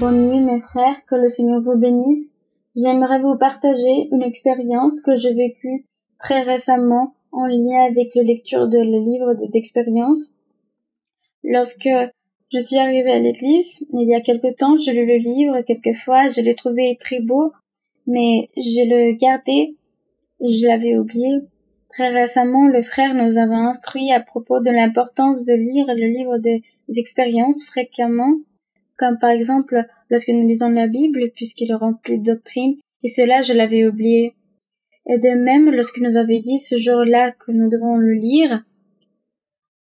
bonne nuit mes frères, que le Seigneur vous bénisse. J'aimerais vous partager une expérience que j'ai vécue très récemment en lien avec la lecture de le livre des expériences. Lorsque je suis arrivée à l'église, il y a quelque temps, j'ai lu le livre quelquefois, je l'ai trouvé très beau, mais je le gardais et je l'avais oublié. Très récemment, le frère nous avait instruit à propos de l'importance de lire le livre des expériences fréquemment, comme par exemple lorsque nous lisons la Bible, puisqu'il est rempli de doctrine, et cela je l'avais oublié. Et de même, lorsque nous avait dit ce jour-là que nous devons le lire,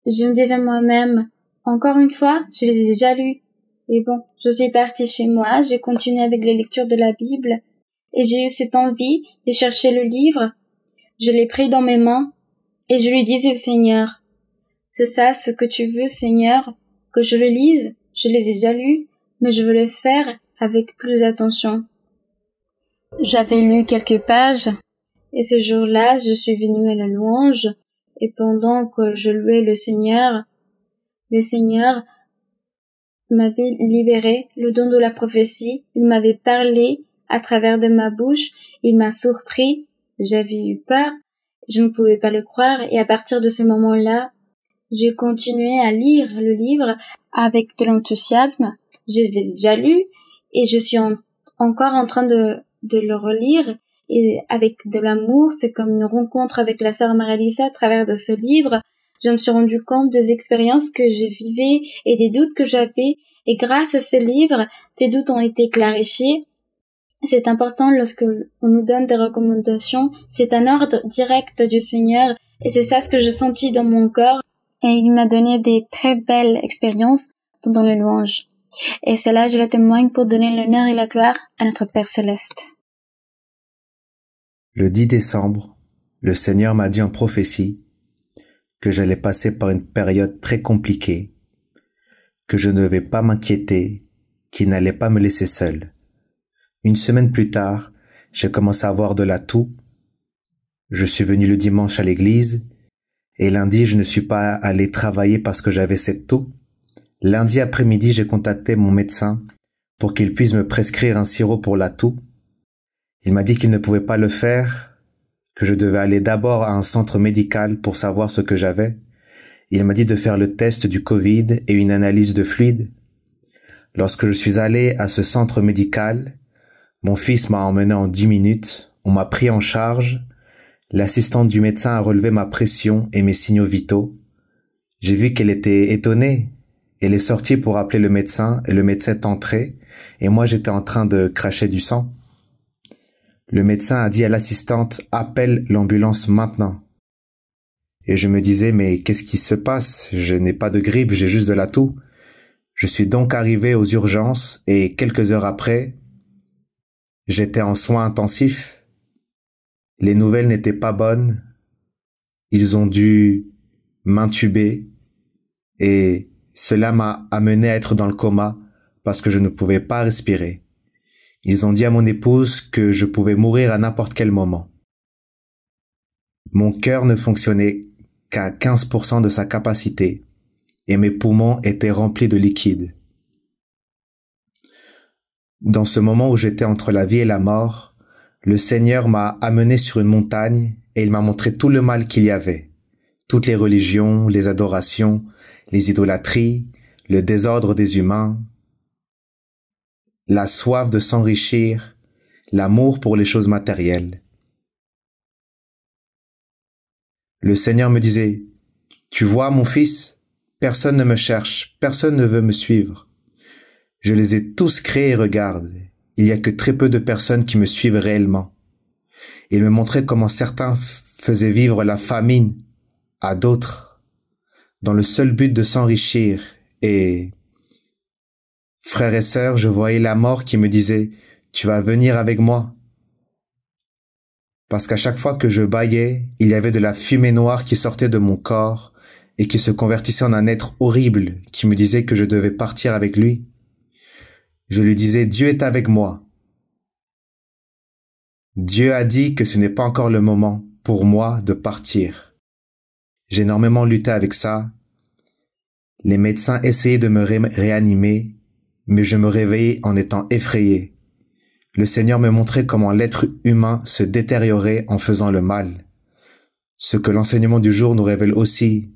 je me disais moi-même, encore une fois, je les ai déjà lus. Et bon, je suis partie chez moi, j'ai continué avec la lecture de la Bible, et j'ai eu cette envie de chercher le livre. Je l'ai pris dans mes mains, et je lui disais au Seigneur, c'est ça ce que tu veux, Seigneur, que je le lise? Je l'ai déjà lu, mais je veux le faire avec plus d'attention. J'avais lu quelques pages, et ce jour-là, je suis venue à la louange, et pendant que je louais le Seigneur m'avait libéré le don de la prophétie, il m'avait parlé à travers de ma bouche, il m'a surpris, j'avais eu peur, je ne pouvais pas le croire, et à partir de ce moment-là, j'ai continué à lire le livre avec de l'enthousiasme. Je l'ai déjà lu, et je suis encore en train de le relire, et avec de l'amour, c'est comme une rencontre avec la sœur Marie-Lisa à travers de ce livre. Je me suis rendu compte des expériences que je vivais et des doutes que j'avais, et grâce à ce livre, ces doutes ont été clarifiés. C'est important lorsque on nous donne des recommandations, c'est un ordre direct du Seigneur, et c'est ça ce que j'ai senti dans mon corps, et il m'a donné des très belles expériences dans les louanges. Et cela, je le témoigne pour donner l'honneur et la gloire à notre Père Céleste. Le 10 décembre, le Seigneur m'a dit en prophétie que j'allais passer par une période très compliquée, que je ne devais pas m'inquiéter, qu'il n'allait pas me laisser seul. Une semaine plus tard, j'ai commencé à avoir de la toux. Je suis venu le dimanche à l'église et lundi, je ne suis pas allé travailler parce que j'avais cette toux. Lundi après-midi, j'ai contacté mon médecin pour qu'il puisse me prescrire un sirop pour la toux. Il m'a dit qu'il ne pouvait pas le faire, que je devais aller d'abord à un centre médical pour savoir ce que j'avais. Il m'a dit de faire le test du Covid et une analyse de fluide. Lorsque je suis allé à ce centre médical, mon fils m'a emmené en 10 minutes, on m'a pris en charge, l'assistante du médecin a relevé ma pression et mes signaux vitaux. J'ai vu qu'elle était étonnée. Elle est sortie pour appeler le médecin et le médecin est entré et moi j'étais en train de cracher du sang. Le médecin a dit à l'assistante « Appelle l'ambulance maintenant ». Et je me disais « Mais qu'est-ce qui se passe? Je n'ai pas de grippe, j'ai juste de la toux ». Je suis donc arrivé aux urgences et quelques heures après, j'étais en soins intensifs. Les nouvelles n'étaient pas bonnes. Ils ont dû m'intuber et cela m'a amené à être dans le coma parce que je ne pouvais pas respirer. Ils ont dit à mon épouse que je pouvais mourir à n'importe quel moment. Mon cœur ne fonctionnait qu'à 15% de sa capacité et mes poumons étaient remplis de liquide. Dans ce moment où j'étais entre la vie et la mort, le Seigneur m'a amené sur une montagne et il m'a montré tout le mal qu'il y avait. Toutes les religions, les adorations, les idolâtries, le désordre des humains, la soif de s'enrichir, l'amour pour les choses matérielles. Le Seigneur me disait, « Tu vois, mon fils, personne ne me cherche, personne ne veut me suivre. Je les ai tous créés et regarde, il n'y a que très peu de personnes qui me suivent réellement. » Il me montrait comment certains faisaient vivre la famine à d'autres, dans le seul but de s'enrichir et... Frères et sœurs, je voyais la mort qui me disait « Tu vas venir avec moi ». Parce qu'à chaque fois que je bâillais, il y avait de la fumée noire qui sortait de mon corps et qui se convertissait en un être horrible qui me disait que je devais partir avec lui. Je lui disais « Dieu est avec moi ». Dieu a dit que ce n'est pas encore le moment pour moi de partir. J'ai énormément lutté avec ça. Les médecins essayaient de me réanimer, mais je me réveillai en étant effrayé. Le Seigneur me montrait comment l'être humain se détériorait en faisant le mal. Ce que l'enseignement du jour nous révèle aussi,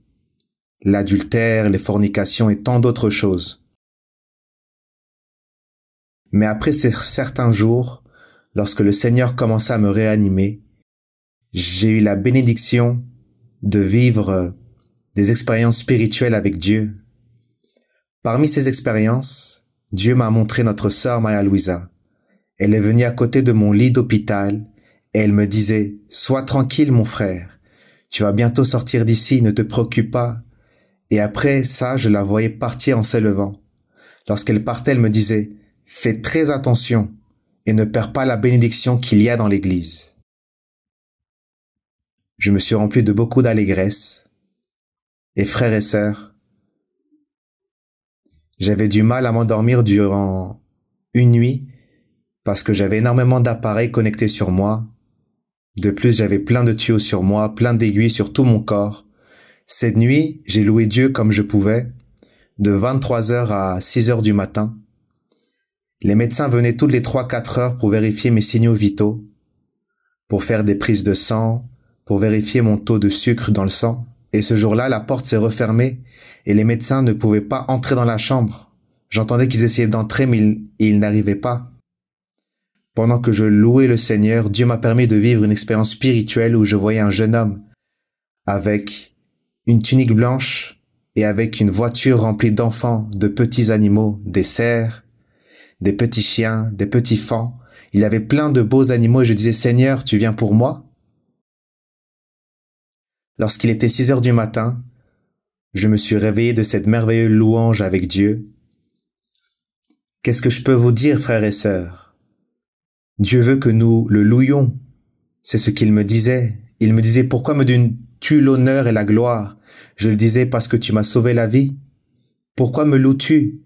l'adultère, les fornications et tant d'autres choses. Mais après certains jours, lorsque le Seigneur commença à me réanimer, j'ai eu la bénédiction de vivre des expériences spirituelles avec Dieu. Parmi ces expériences, Dieu m'a montré notre sœur Maria-Louisa. Elle est venue à côté de mon lit d'hôpital et elle me disait « Sois tranquille mon frère, tu vas bientôt sortir d'ici, ne te préoccupe pas. » Et après ça, je la voyais partir en s'élevant. Lorsqu'elle partait, elle me disait « Fais très attention et ne perds pas la bénédiction qu'il y a dans l'église. » Je me suis rempli de beaucoup d'allégresse. Et frères et sœurs, j'avais du mal à m'endormir durant une nuit parce que j'avais énormément d'appareils connectés sur moi. De plus, j'avais plein de tuyaux sur moi, plein d'aiguilles sur tout mon corps. Cette nuit, j'ai loué Dieu comme je pouvais, de 23h à 6h du matin. Les médecins venaient toutes les 3-4 heures pour vérifier mes signaux vitaux, pour faire des prises de sang, pour vérifier mon taux de sucre dans le sang. Et ce jour-là, la porte s'est refermée et les médecins ne pouvaient pas entrer dans la chambre. J'entendais qu'ils essayaient d'entrer, mais ils n'arrivaient pas. Pendant que je louais le Seigneur, Dieu m'a permis de vivre une expérience spirituelle où je voyais un jeune homme avec une tunique blanche et avec une voiture remplie d'enfants, de petits animaux, des cerfs, des petits chiens, des petits fans. Il avait plein de beaux animaux et je disais « Seigneur, tu viens pour moi ?» Lorsqu'il était 6h du matin, je me suis réveillé de cette merveilleuse louange avec Dieu. Qu'est-ce que je peux vous dire, frères et sœurs? Dieu veut que nous le louions. C'est ce qu'il me disait. Il me disait, pourquoi me donnes-tu l'honneur et la gloire? Je le disais, parce que tu m'as sauvé la vie. Pourquoi me loues-tu?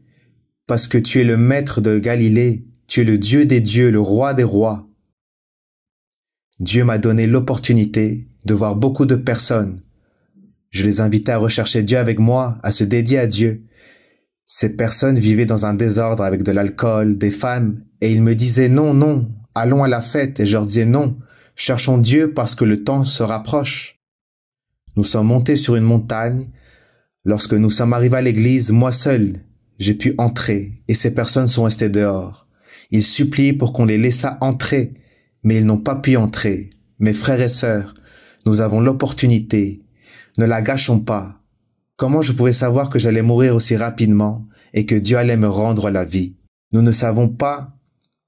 Parce que tu es le maître de Galilée. Tu es le Dieu des dieux, le roi des rois. Dieu m'a donné l'opportunité de voir beaucoup de personnes. Je les invitais à rechercher Dieu avec moi, à se dédier à Dieu. Ces personnes vivaient dans un désordre avec de l'alcool, des femmes, et ils me disaient non, non, allons à la fête. Et je leur disais non, cherchons Dieu parce que le temps se rapproche. Nous sommes montés sur une montagne. Lorsque nous sommes arrivés à l'église, moi seul, j'ai pu entrer et ces personnes sont restées dehors. Ils suppliaient pour qu'on les laissât entrer, mais ils n'ont pas pu entrer. Mes frères et sœurs, nous avons l'opportunité. Ne la gâchons pas. Comment je pouvais savoir que j'allais mourir aussi rapidement et que Dieu allait me rendre la vie? Nous ne savons pas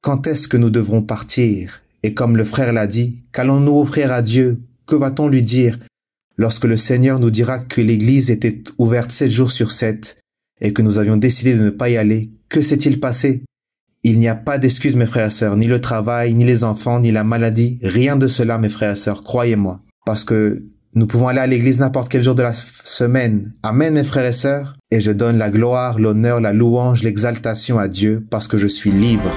quand est-ce que nous devrons partir. Et comme le frère l'a dit, qu'allons-nous offrir à Dieu? Que va-t-on lui dire lorsque le Seigneur nous dira que l'église était ouverte 7 jours sur 7 et que nous avions décidé de ne pas y aller? Que s'est-il passé? Il n'y a pas d'excuse, mes frères et sœurs, ni le travail, ni les enfants, ni la maladie, rien de cela, mes frères et sœurs, croyez-moi. Parce que nous pouvons aller à l'église n'importe quel jour de la semaine. Amen, mes frères et sœurs. Et je donne la gloire, l'honneur, la louange, l'exaltation à Dieu parce que je suis libre.